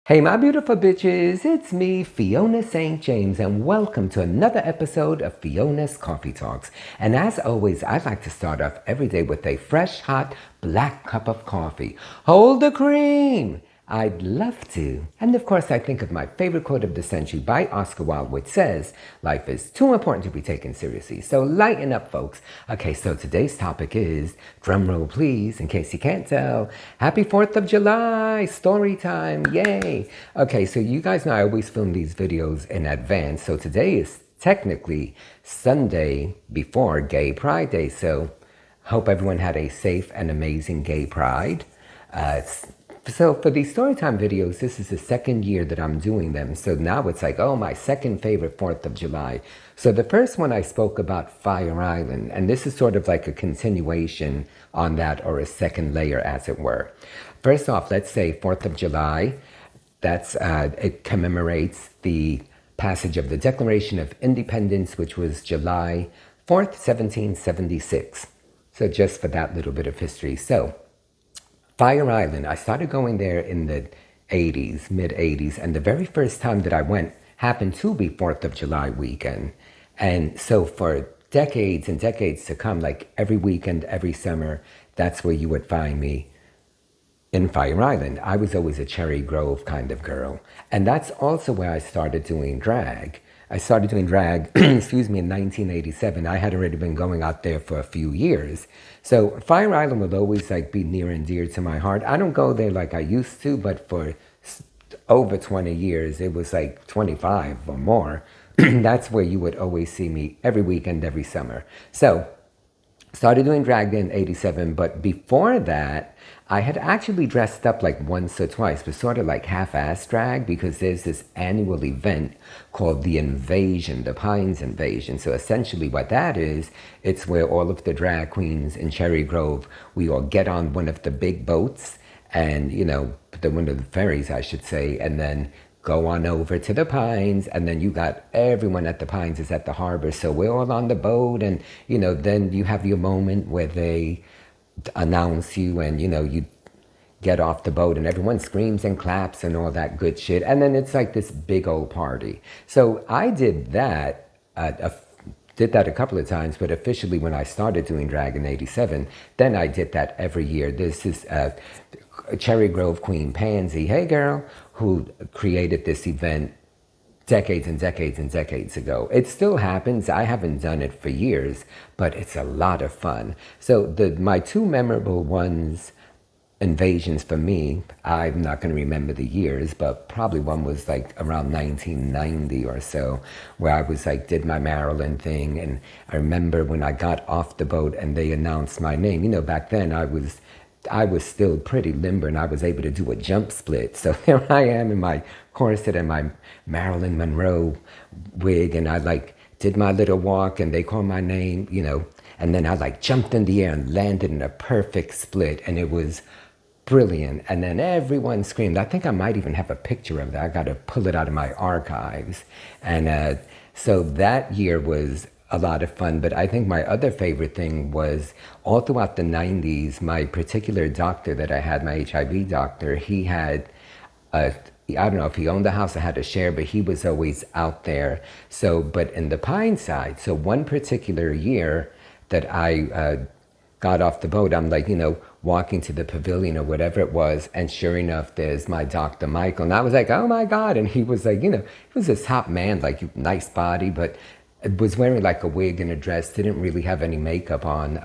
Hey, my beautiful bitches, it's me, Fiona St. James, and welcome to another episode of Fiona's Coffee Talks. And as always, I'd like to start off every day with a fresh, hot, black cup of coffee. Hold the cream! I'd love to. And of course, I think of my favorite quote of the century by Oscar Wilde, which says, life is too important to be taken seriously. So lighten up, folks. Okay, so today's topic is, drumroll please, in case you can't tell, happy 4th of July, story time, yay. Okay, so you guys know I always film these videos in advance. So today is technically Sunday before Gay Pride Day. So hope everyone had a safe and amazing Gay Pride. So for these Storytime videos, this is the second year that I'm doing them. So now it's like, oh, my second favorite 4th of July. So the first one I spoke about Fire Island, and this is sort of like a continuation on that, or a second layer, as it were. First off, let's say 4th of July. It commemorates the passage of the Declaration of Independence, which was July 4th, 1776. So just for that little bit of history. So Fire Island, I started going there in the 80s, mid-80s, and the very first time that I went happened to be 4th of July weekend. And so for decades and decades to come, like every weekend, every summer, that's where you would find me in Fire Island. I was always a Cherry Grove kind of girl. And that's also where I started doing drag. I started doing drag, excuse me, in 1987. I had already been going out there for a few years. So Fire Island will always like be near and dear to my heart. I don't go there like I used to, but for over 20 years, it was like 25 or more. That's where you would always see me every weekend, every summer. So started doing drag in 87, but before that, I had actually dressed up like once or twice, but sort of like half-ass drag, because there's this annual event called the Invasion, the Pines Invasion. So essentially what that is, it's where all of the drag queens in Cherry Grove, we all get on one of the big boats and, one of the ferries, I should say, and then go on over to the Pines, and then you got everyone at the Pines is at the harbor. So we're all on the boat, and, then you have your moment where they announce you, and, you get off the boat and everyone screams and claps and all that good shit. And then it's like this big old party. So I did that, a couple of times, but officially when I started doing drag in 87, then I did that every year. This is Cherry Grove Queen Pansy, hey girl, who created this event decades and decades and decades ago. It still happens. I haven't done it for years, but it's a lot of fun. So my two memorable invasions for me, I'm not going to remember the years, but probably one was like around 1990 or so, where I was like, did my Maryland thing. And I remember when I got off the boat and they announced my name, back then I was still pretty limber, and I was able to do a jump split. So here I am in my corset and my Marilyn Monroe wig, and I like did my little walk, and they called my name, and then I like jumped in the air and landed in a perfect split, and it was brilliant. And then everyone screamed. I think I might even have a picture of that. I got to pull it out of my archives. And so that year was a lot of fun. But I think my other favorite thing was all throughout the 90s, my particular doctor that I had, my HIV doctor, he had, I don't know if he owned the house or had a share, but he was always out there. So, but in the Pine side, so one particular year that I got off the boat, I'm like, walking to the pavilion or whatever it was, and sure enough, there's my Dr. Michael. And I was like, oh my God. And he was like, he was this top man, like nice body, but was wearing like a wig and a dress, didn't really have any makeup on.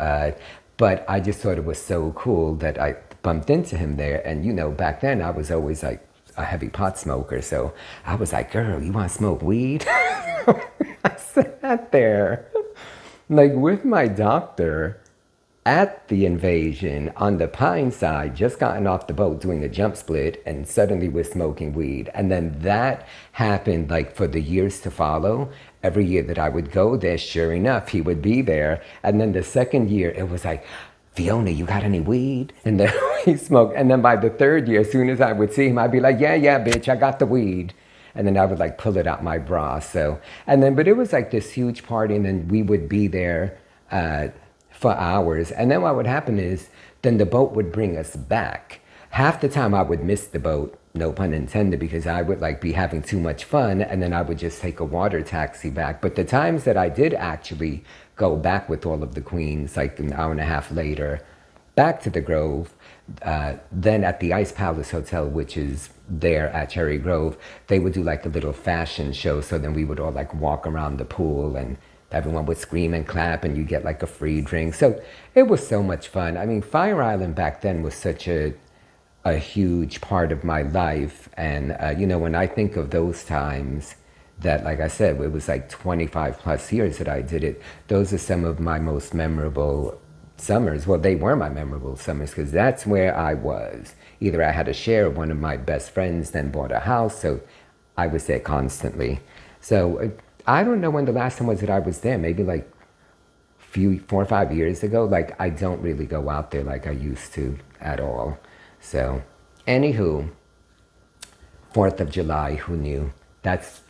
But I just thought it was so cool that I bumped into him there. And, back then I was always like a heavy pot smoker. So I was like, girl, you want to smoke weed? I sat there like with my doctor at the Invasion on the Pine side, just gotten off the boat doing a jump split, and suddenly we're smoking weed. And then that happened like for the years to follow. Every year that I would go there, sure enough, he would be there. And then the second year, it was like, Fiona, you got any weed? And then we smoked. And then by the third year, as soon as I would see him, I'd be like, yeah, bitch, I got the weed. And then I would like pull it out my bra. So, but it was like this huge party, and then we would be there for hours. And then what would happen is, then the boat would bring us back. Half the time I would miss the boat, no pun intended, because I would like be having too much fun and then I would just take a water taxi back. But the times that I did actually go back with all of the queens, like an hour and a half later, back to the Grove, then at the Ice Palace Hotel, which is there at Cherry Grove, they would do like a little fashion show. So then we would all like walk around the pool and everyone would scream and clap and you get like a free drink. So it was so much fun. I mean, Fire Island back then was such a huge part of my life. And, you know, when I think of those times that, like I said, it was like 25 plus years that I did it, those are some of my most memorable summers. Well, they were my memorable summers because that's where I was. Either I had a share of one of my best friends, then bought a house, so I was there constantly. So I don't know when the last time was that I was there, maybe like 4 or 5 years ago. Like, I don't really go out there like I used to at all. So, anywho, 4th of July, who knew? That's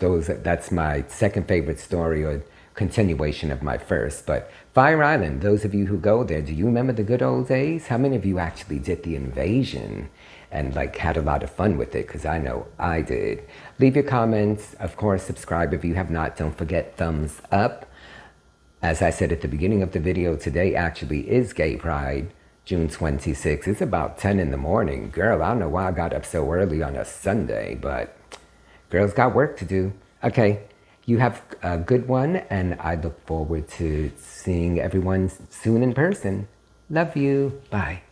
my second favorite story, or continuation of my first. But Fire Island, those of you who go there, do you remember the good old days? How many of you actually did the invasion and like had a lot of fun with it? Because I know I did. Leave your comments. Of course, subscribe if you have not. Don't forget thumbs up. As I said at the beginning of the video, today actually is Gay Pride, June 26th. It's about 10 in the morning. Girl, I don't know why I got up so early on a Sunday, but girls got work to do. Okay, you have a good one, and I look forward to seeing everyone soon in person. Love you. Bye.